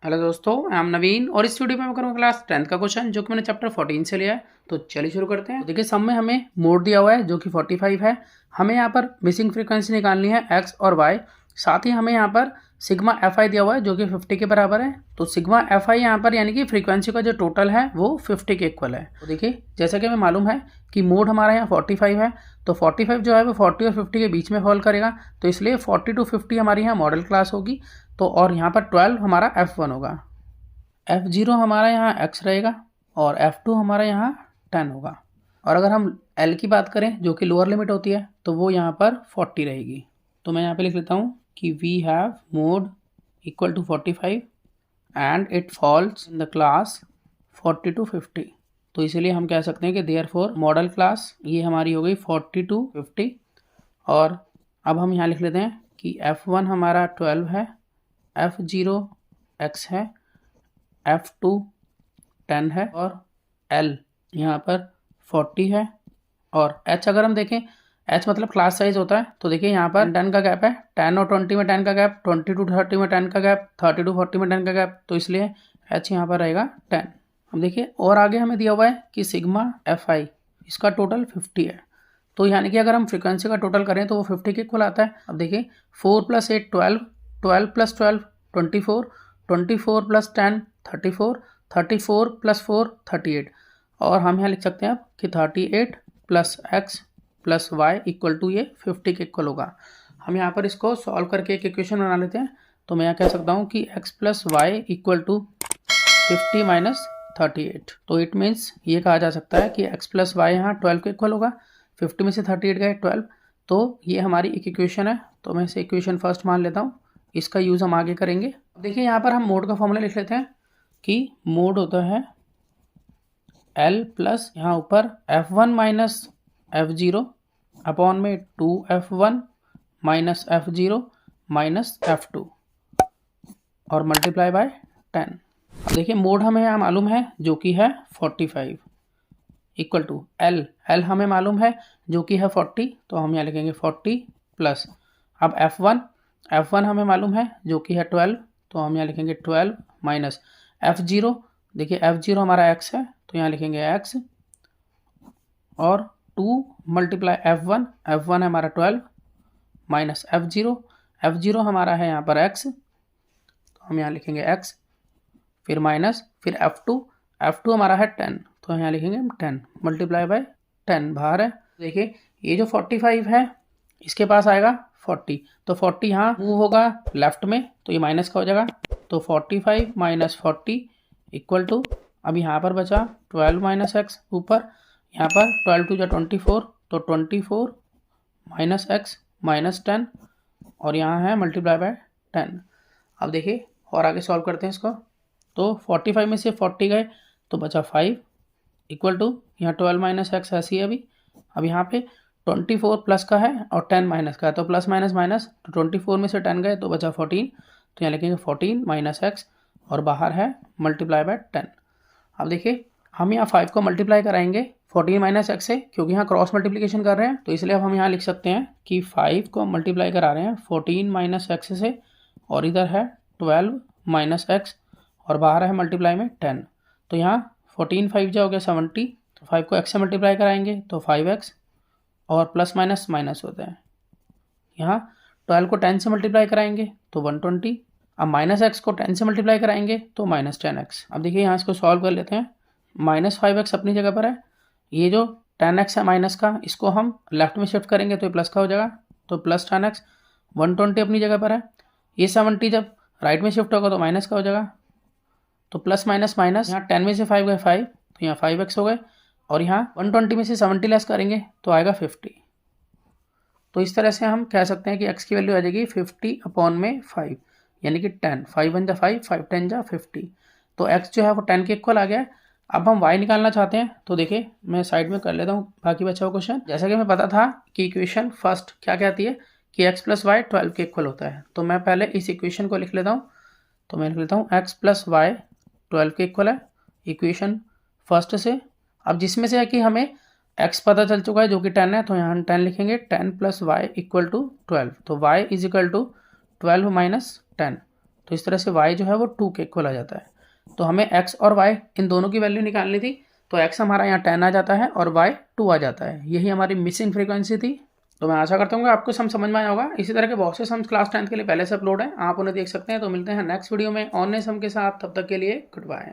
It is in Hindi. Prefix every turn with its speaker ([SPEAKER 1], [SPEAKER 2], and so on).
[SPEAKER 1] हेलो दोस्तों, आई एम नवीन और इस वीडियो में मैं करूँगा क्लास 10th का क्वेश्चन जो कि मैंने चैप्टर 14 से लिया है। तो चलिए शुरू करते हैं। तो देखिए सब में हमें मोड दिया हुआ है जो कि 45 है। हमें यहाँ पर मिसिंग फ्रीक्वेंसी निकालनी है एक्स और वाई। साथ ही हमें यहाँ पर सिग्मा एफ आई दिया हुआ है जो कि 50 के बराबर है। तो सिग्मा एफ आई यहाँ पर यानी कि फ्रीक्वेंसी का जो टोटल है वो 50 के इक्वल है। तो देखिए जैसा कि हमें मालूम है कि मोड हमारा यहाँ 45 है, तो 45 जो है वो 40 और 50 के बीच में फॉल करेगा। तो इसलिए 40 to 50 हमारी यहाँ मॉडल क्लास होगी। तो और यहाँ पर 12 हमारा F1 होगा, F0 हमारा यहाँ x रहेगा और F2 हमारा यहाँ 10 होगा। और अगर हम L की बात करें जो कि लोअर लिमिट होती है तो वो यहाँ पर 40 रहेगी। तो मैं यहाँ पे लिख लेता हूँ कि we have mode equal to 45 and it falls in the class 40 to 50। तो इसीलिए हम कह सकते हैं कि देयरफॉर मॉडल क्लास ये हमारी हो गई 40 to 50। और अब हम यहाँ लिख लेते हैं कि F1 हमारा 12 है, F0 x है, F2 10 है और L यहाँ पर 40 है। और H अगर हम देखें, H मतलब क्लास साइज होता है। तो देखिए यहाँ पर 10 का गैप है, 10 और 20 में 10 का गैप, 20 to 30 में 10 का गैप, 30 to 40 में 10 का गैप। तो इसलिए H यहाँ पर रहेगा 10। अब देखिए और आगे हमें दिया हुआ है कि सिग्मा एफ आई इसका टोटल 50 है। तो यानी कि अगर हम फ्रीक्वेंसी का टोटल करें तो वो 50 के इक्वल आता है। अब देखिए 4 + 8 12, 12 + 12 24, 24 + 10 34, 34 + 4 38। और हम यहाँ लिख सकते हैं अब कि 38 + x + y = ये 50 के इक्वल होगा। हम यहाँ पर इसको सॉल्व करके एक इक्वेशन बना लेते हैं। तो मैं यहाँ कह सकता हूँ कि x + y = 50 - 38। तो इट मीन्स ये कहा जा सकता है कि x + y यहाँ 12 के इक्वल होगा। 50 में से 38 गए 12, तो ये हमारी एक इक्वेशन है। तो मैं इसे इक्वेशन फर्स्ट मान लेता हूँ, इसका यूज़ हम आगे करेंगे। देखिए यहाँ पर हम मोड का फॉर्मूला लिख लेते हैं कि मोड होता है L प्लस यहाँ ऊपर F1 - F0 अपॉन में 2F1 - F0 - F2 और मल्टीप्लाई बाय 10। अब देखिए मोड हमें यहाँ मालूम है जो कि है 45 इक्वल टू L हमें मालूम है जो कि है 40। तो हम यहाँ लिखेंगे 40 प्लस अब F1 हमें मालूम है जो कि है 12। तो हम यहाँ लिखेंगे 12 माइनस F0। देखिए F0 हमारा x है तो यहाँ लिखेंगे x और 2 मल्टीप्लाई F1 है हमारा 12 माइनस F0 हमारा है यहाँ पर x। तो हम यहाँ लिखेंगे x फिर माइनस फिर F2 हमारा है 10। तो यहाँ लिखेंगे 10 मल्टीप्लाई बाय 10 बाहर है। देखिए ये जो 45 है इसके पास आएगा 40। तो 40 यहाँ मूव होगा लेफ्ट में तो ये माइनस का हो जाएगा। तो 45 - 40 इक्वल टू अब यहाँ पर बचा 12 - x ऊपर, यहाँ पर 12 × 2 = 24। तो 24 - x -10 और यहाँ है मल्टीप्लाई बाय 10। अब देखिए और आगे सॉल्व करते हैं इसको। तो 45 में से 40 गए तो बचा 5 इक्वल टू यहाँ 12 - x ऐसी है अभी। अब यहाँ पे 24 प्लस का है और 10 माइनस का है तो प्लस माइनस माइनस। तो 24 में से 10 गए तो बचा 14। तो यहाँ लिखेंगे 14 - x और बाहर है मल्टीप्लाई बाय 10। अब देखिए हम यहाँ 5 को मल्टीप्लाई कराएंगे 14 - x से, क्योंकि यहाँ क्रॉस मल्टीप्लिकेशन कर रहे हैं। तो इसलिए अब हम यहाँ लिख सकते हैं कि 5 को मल्टीप्लाई करा रहे हैं 14 - x से और इधर है 12 - x और बाहर है मल्टीप्लाई में 10। तो यहाँ 14 5 जा हो गया 70। तो 5 को x से मल्टीप्लाई कराएंगे तो 5x और प्लस माइनस माइनस होता है। यहाँ 12 को 10 से मल्टीप्लाई कराएंगे तो 120। अब माइनस x को 10 से मल्टीप्लाई कराएंगे तो -10x। अब देखिए यहाँ इसको सॉल्व कर लेते हैं। -5x अपनी जगह पर है, ये जो 10x है माइनस का इसको हम लेफ्ट में शिफ्ट करेंगे तो ये प्लस का हो जाएगा। तो प्लस 10x 120 अपनी जगह पर है, ये 70 जब राइट में शिफ्ट होगा तो माइनस का हो जाएगा। तो प्लस माइनस माइनस यहाँ 10 में से 5 गए 5 तो यहाँ 5x हो गए और यहाँ 120 में से 70 लेस करेंगे तो आएगा 50। तो इस तरह से हम कह सकते हैं कि x की वैल्यू आ जाएगी 50/5 यानी कि 10। 5 1 जा 5, 5 10 जा 50। तो x जो है वो 10 के इक्वल आ गया है। अब हम y निकालना चाहते हैं तो देखिए मैं साइड में कर लेता हूँ बाकी बचा हुआ क्वेश्चन। जैसा कि हमें पता था कि इक्वेशन फर्स्ट क्या कहती है कि x + y 12 के इक्वल होता है। तो मैं पहले इस इक्वेशन को लिख लेता हूँ। तो मैं लिख लेता हूँ x + y 12 के इक्वल है इक्वेशन फर्स्ट से। अब जिसमें से है कि हमें x पता चल चुका है जो कि 10 है तो यहाँ हम 10 लिखेंगे। 10 + y = 12। तो y = 12 - 10। तो इस तरह से y जो है वो 2 के इक्वल आ जाता है। तो हमें x और y इन दोनों की वैल्यू निकालनी थी, तो x हमारा यहाँ 10 आ जाता है और y 2 आ जाता है। यही हमारी मिसिंग फ्रीक्वेंसी थी। तो मैं आशा करता हूँ कि आपको समझ में आया होगा। इसी तरह के बहुत से सम्स क्लास 10th के लिए पहले से अपलोड हैं, आप उन्हें देख सकते हैं। तो मिलते हैं नेक्स्ट वीडियो में और नए सम के साथ, तब तक के लिए गुड बाय।